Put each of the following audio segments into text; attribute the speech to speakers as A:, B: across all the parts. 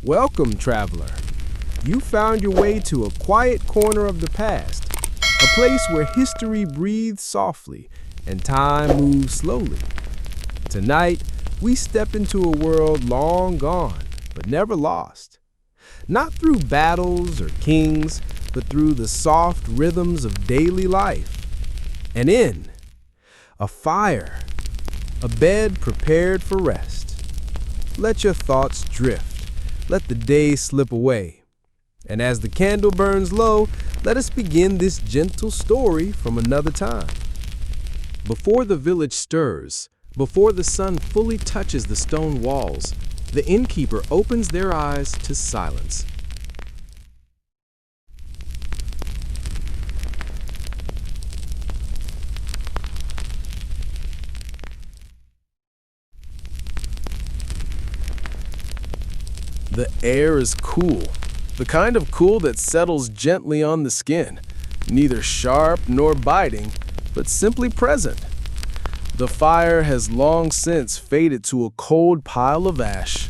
A: Welcome, traveler. You found your way to a quiet corner of the past, a place where history breathes softly and time moves slowly. Tonight, we step into a world long gone, but never lost. Not through battles or kings, but through the soft rhythms of daily life. An inn, a fire, a bed prepared for rest. Let your thoughts drift. Let the day slip away. And as the candle burns low, let us begin this gentle story from another time. Before the village stirs, before the sun fully touches the stone walls, the innkeeper opens their eyes to silence. The air is cool, the kind of cool that settles gently on the skin, neither sharp nor biting, but simply present. The fire has long since faded to a cold pile of ash.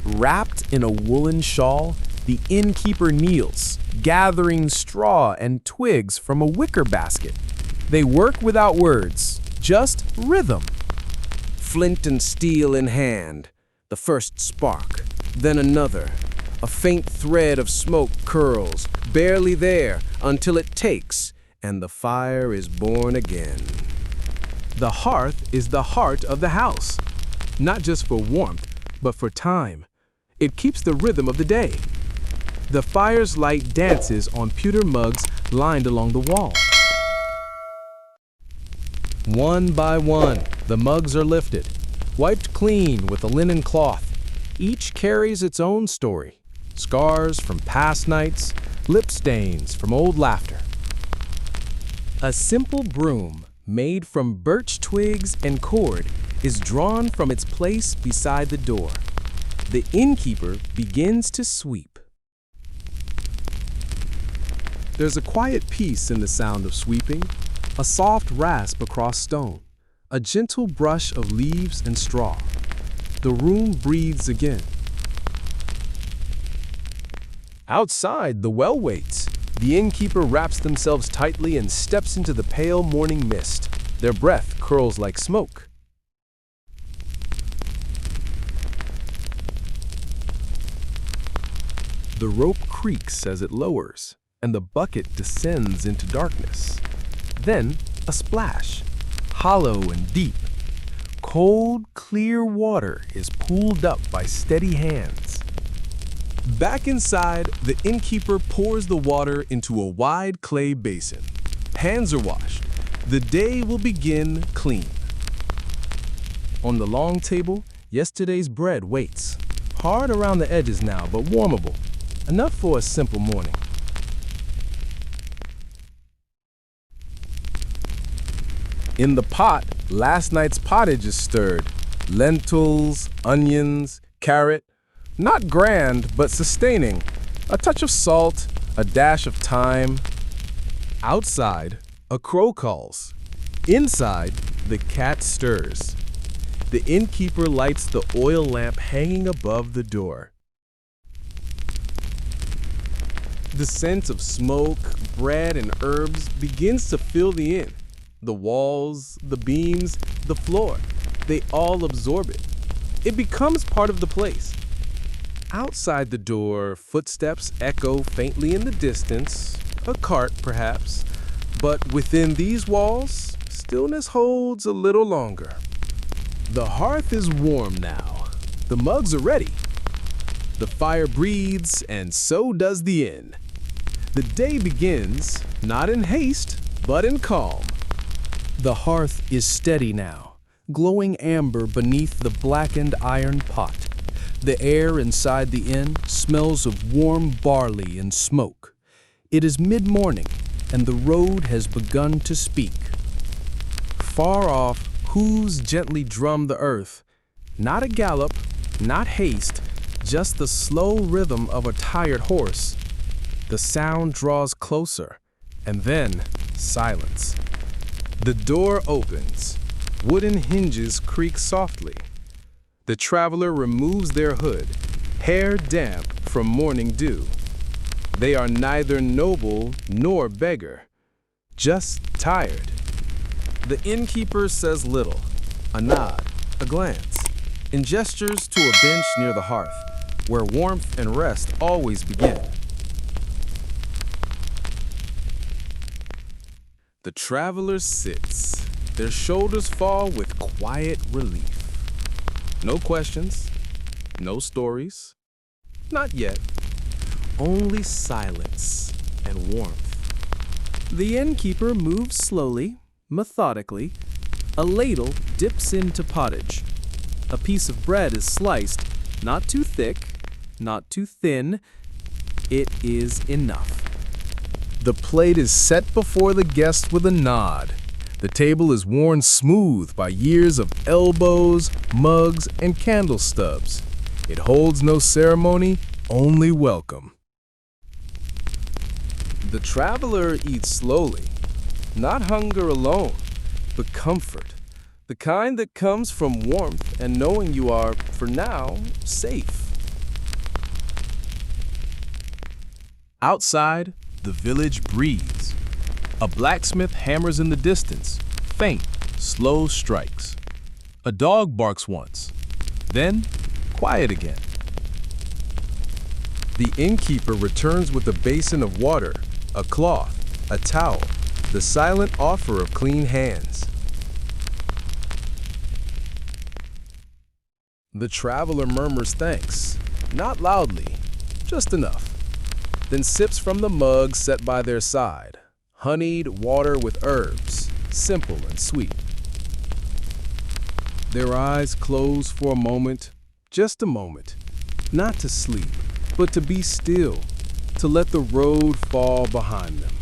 A: Wrapped in a woolen shawl, the innkeeper kneels, gathering straw and twigs from a wicker basket. They work without words, just rhythm. Flint and steel in hand, the first spark, then another. A faint thread of smoke curls, barely there, until it takes, and the fire is born again. The hearth is the heart of the house, not just for warmth, but for time. It keeps the rhythm of the day. The fire's light dances on pewter mugs lined along the wall. One by one, the mugs are lifted, wiped clean with a linen cloth. Each carries its own story, scars from past nights, lip stains from old laughter. A simple broom made from birch twigs and cord is drawn from its place beside the door. The innkeeper begins to sweep. There's a quiet peace in the sound of sweeping, a soft rasp across stone, a gentle brush of leaves and straw. The room breathes again. Outside, the well waits. The innkeeper wraps themselves tightly and steps into the pale morning mist. Their breath curls like smoke. The rope creaks as it lowers, and the bucket descends into darkness. Then, a splash, hollow and deep. Cold, clear water is pulled up by steady hands. Back inside, the innkeeper pours the water into a wide clay basin. Hands are washed. The day will begin clean. On the long table, yesterday's bread waits. Hard around the edges now, but warmable. Enough for a simple morning. In the pot, last night's pottage is stirred. Lentils, onions, carrot. Not grand, but sustaining. A touch of salt, a dash of thyme. Outside, a crow calls. Inside, the cat stirs. The innkeeper lights the oil lamp hanging above the door. The scent of smoke, bread, and herbs begins to fill the inn. The walls, the beams, the floor, they all absorb it. It becomes part of the place. Outside the door, footsteps echo faintly in the distance, a cart perhaps. But within these walls, stillness holds a little longer. The hearth is warm now. The mugs are ready. The fire breathes, and so does the inn. The day begins, not in haste, but in calm. The hearth is steady now, glowing amber beneath the blackened iron pot. The air inside the inn smells of warm barley and smoke. It is mid-morning, and the road has begun to speak. Far off, hooves gently drum the earth. Not a gallop, not haste, just the slow rhythm of a tired horse. The sound draws closer, and then silence. The door opens. Wooden hinges creak softly. The traveler removes their hood, hair damp from morning dew. They are neither noble nor beggar, just tired. The innkeeper says little, a nod, a glance, and gestures to a bench near the hearth, where warmth and rest always begin. The traveler sits. Their shoulders fall with quiet relief. No questions, no stories, not yet. Only silence and warmth. The innkeeper moves slowly, methodically. A ladle dips into pottage. A piece of bread is sliced, not too thick, not too thin. It is enough. The plate is set before the guest with a nod. The table is worn smooth by years of elbows, mugs, and candle stubs. It holds no ceremony, only welcome. The traveler eats slowly, not hunger alone, but comfort, the kind that comes from warmth and knowing you are, for now, safe. Outside, the village breathes. A blacksmith hammers in the distance, faint, slow strikes. A dog barks once, then quiet again. The innkeeper returns with a basin of water, a cloth, a towel, the silent offer of clean hands. The traveler murmurs thanks, not loudly, just enough, then sips from the mug set by their side. Honeyed water with herbs, simple and sweet. Their eyes close for a moment, just a moment, not to sleep, but to be still, to let the road fall behind them.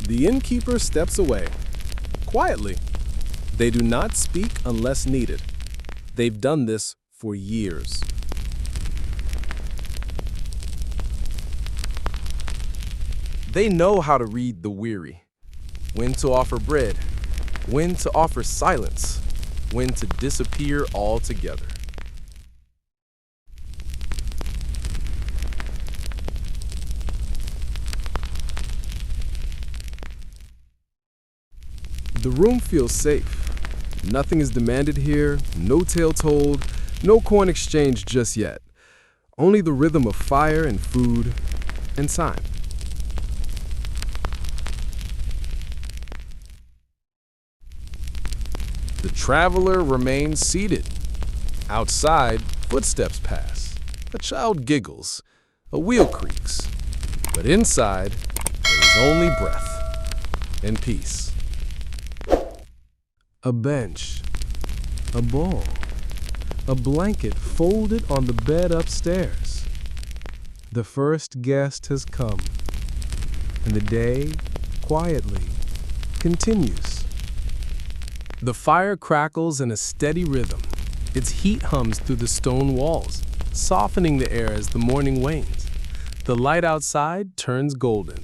A: The innkeeper steps away, quietly. They do not speak unless needed. They've done this for years. They know how to read the weary, when to offer bread, when to offer silence, when to disappear altogether. The room feels safe. Nothing is demanded here, no tale told, no coin exchanged just yet. Only the rhythm of fire and food and time. The traveler remains seated. Outside, footsteps pass. A child giggles. A wheel creaks. But inside, there is only breath and peace. A bench, a bowl, a blanket folded on the bed upstairs. The first guest has come, and the day, quietly, continues. The fire crackles in a steady rhythm. Its heat hums through the stone walls, softening the air as the morning wanes. The light outside turns golden.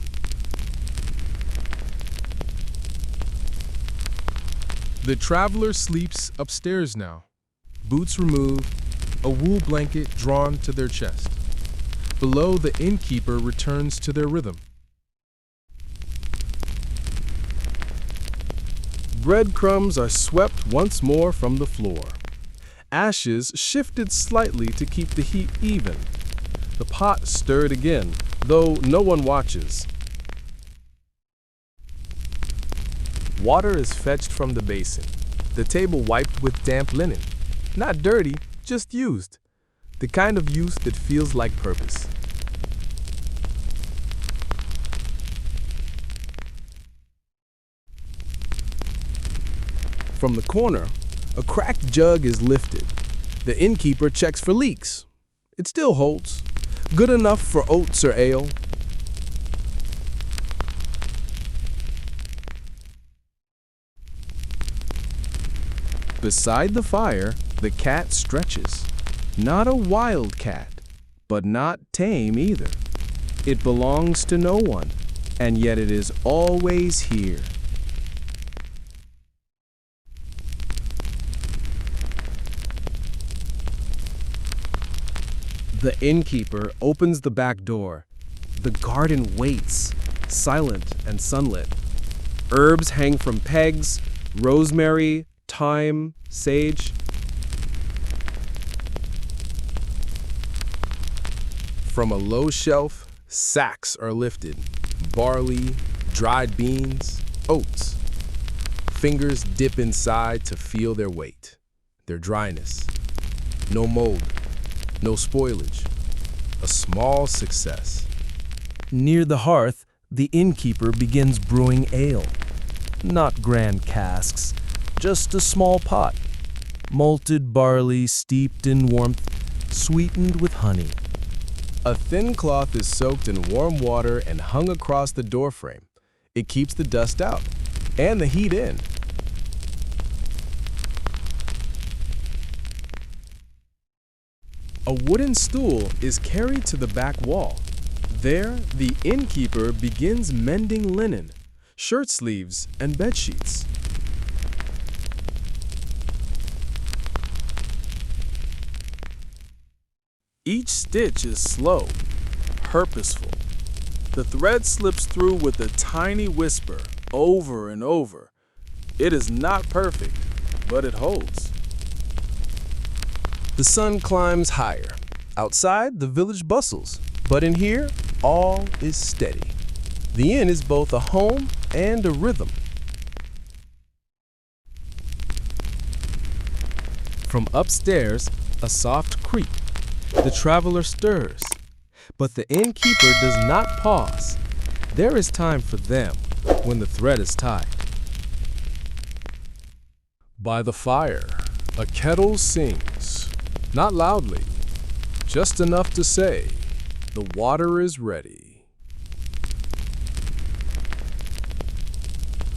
A: The traveler sleeps upstairs now, boots removed, a wool blanket drawn to their chest. Below, the innkeeper returns to their rhythm. Breadcrumbs are swept once more from the floor. Ashes shifted slightly to keep the heat even. The pot stirred again, though no one watches. Water is fetched from the basin, the table wiped with damp linen. Not dirty, just used. The kind of use that feels like purpose. From the corner, a cracked jug is lifted. The innkeeper checks for leaks. It still holds, good enough for oats or ale. Beside the fire, The cat stretches. Not a wild cat, but not tame either. It belongs to no one, and yet it is always here. The innkeeper opens the back door. The garden waits, silent and sunlit. Herbs hang from pegs, rosemary, thyme, sage. From a low shelf, sacks are lifted. Barley, dried beans, oats. Fingers dip inside to feel their weight, their dryness. No mold, no spoilage. A small success. Near the hearth, the innkeeper begins brewing ale. Not grand casks, just a small pot. Malted barley steeped in warmth, sweetened with honey. A thin cloth is soaked in warm water and hung across the doorframe. It keeps the dust out and the heat in. A wooden stool is carried to the back wall. There, the innkeeper begins mending linen, shirt sleeves, and bed sheets. Each stitch is slow, purposeful. The thread slips through with a tiny whisper over and over. It is not perfect, but it holds. The sun climbs higher. Outside, the village bustles, but in here, all is steady. The inn is both a home and a rhythm. From upstairs, a soft creak. The traveler stirs, but the innkeeper does not pause. There is time for them when the thread is tied. By the fire, a kettle sings, not loudly, just enough to say, the water is ready.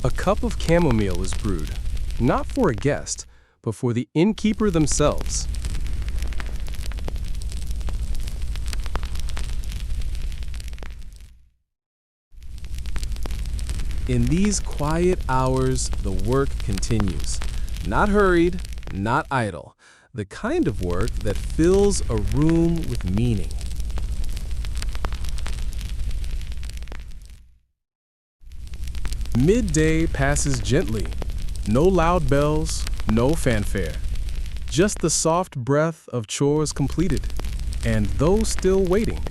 A: A cup of chamomile is brewed, not for a guest, but for the innkeeper themselves. In these quiet hours, the work continues. Not hurried, not idle. The kind of work that fills a room with meaning. Midday passes gently. No loud bells, no fanfare. Just the soft breath of chores completed, and those still waiting.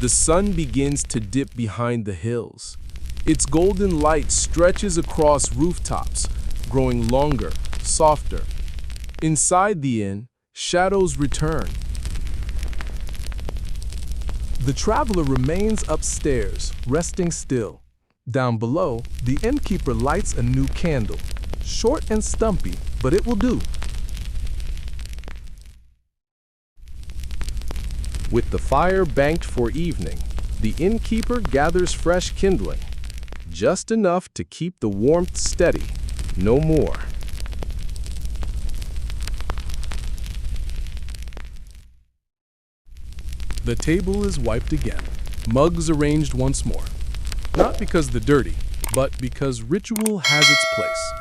A: The sun begins to dip behind the hills. Its golden light stretches across rooftops, growing longer, softer. Inside the inn, shadows return. The traveler remains upstairs, resting still. Down below, the innkeeper lights a new candle. Short and stumpy, but it will do. With the fire banked for evening, the innkeeper gathers fresh kindling. Just enough to keep the warmth steady, no more. The table is wiped again, mugs arranged once more. Not because they're dirty, but because ritual has its place.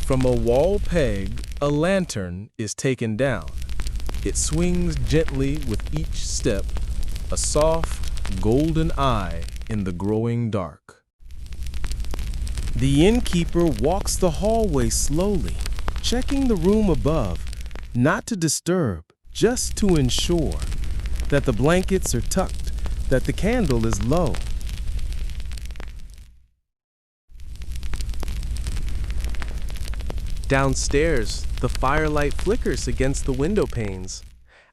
A: From a wall peg, a lantern is taken down. It swings gently with each step, a soft, golden eye in the growing dark. The innkeeper walks the hallway slowly, checking the room above, not to disturb, just to ensure that the blankets are tucked, that the candle is low. Downstairs, the firelight flickers against the window panes.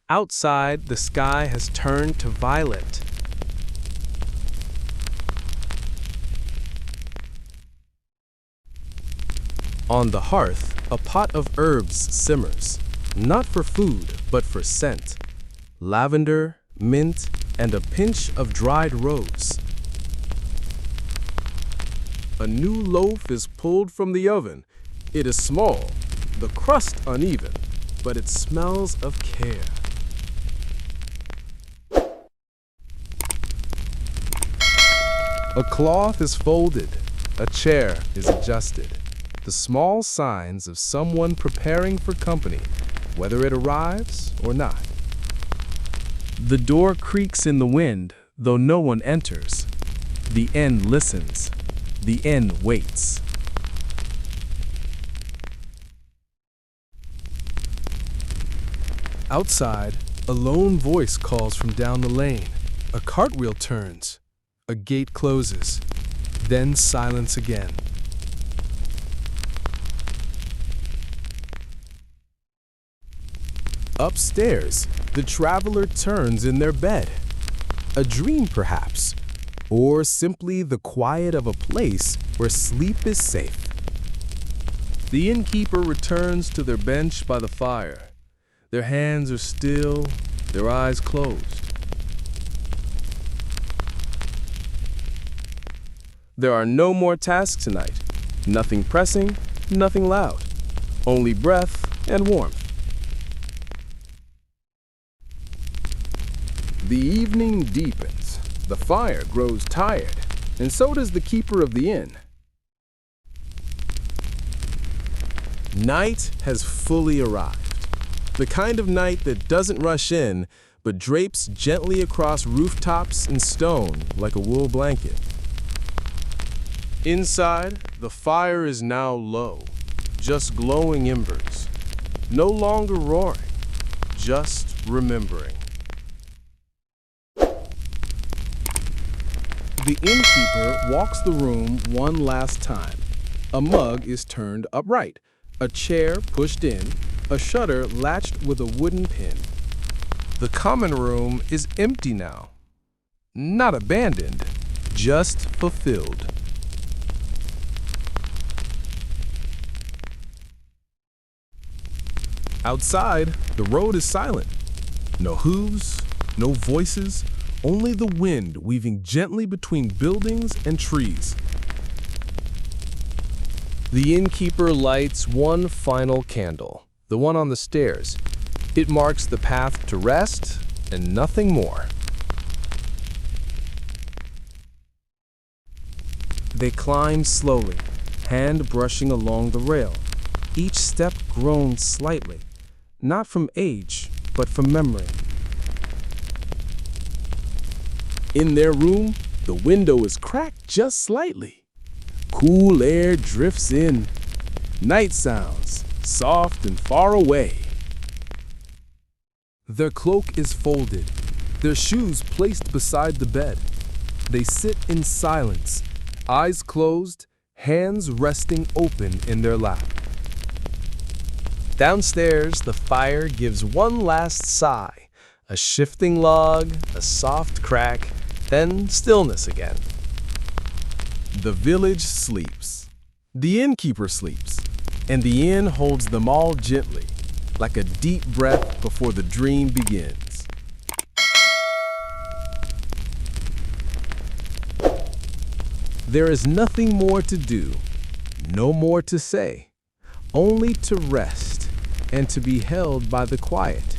A: Outside, the sky has turned to violet. On the hearth, a pot of herbs simmers, not for food, but for scent. Lavender, mint, and a pinch of dried rose. A new loaf is pulled from the oven. It is small, the crust uneven, but it smells of care. A cloth is folded. A chair is adjusted. The small signs of someone preparing for company, whether it arrives or not. The door creaks in the wind, though no one enters. The inn listens. The inn waits. Outside, a lone voice calls from down the lane. A cartwheel turns. A gate closes. Then silence again. Upstairs, the traveler turns in their bed. A dream, perhaps, or simply the quiet of a place where sleep is safe. The innkeeper returns to their bench by the fire. Their hands are still, their eyes closed. There are no more tasks tonight. Nothing pressing, nothing loud. Only breath and warmth. The evening deepens. The fire grows tired, and so does the keeper of the inn. Night has fully arrived. The kind of night that doesn't rush in, but drapes gently across rooftops and stone like a wool blanket. Inside, the fire is now low, just glowing embers. No longer roaring, just remembering. The innkeeper walks the room one last time. A mug is turned upright, a chair pushed in, a shutter latched with a wooden pin. The common room is empty now. Not abandoned, just fulfilled. Outside, the road is silent. No hooves, no voices, only the wind weaving gently between buildings and trees. The innkeeper lights one final candle, the one on the stairs. It marks the path to rest and nothing more. They climb slowly, hand brushing along the rail, each step grown slightly, not from age, but from memory. In their room, the window is cracked just slightly. Cool air drifts in. Night sounds, soft and far away. Their cloak is folded, their shoes placed beside the bed. They sit in silence, eyes closed, hands resting open in their lap. Downstairs, the fire gives one last sigh, a shifting log, a soft crack, then stillness again. The village sleeps. The innkeeper sleeps, and the inn holds them all gently, like a deep breath before the dream begins. There is nothing more to do, no more to say, only to rest and to be held by the quiet.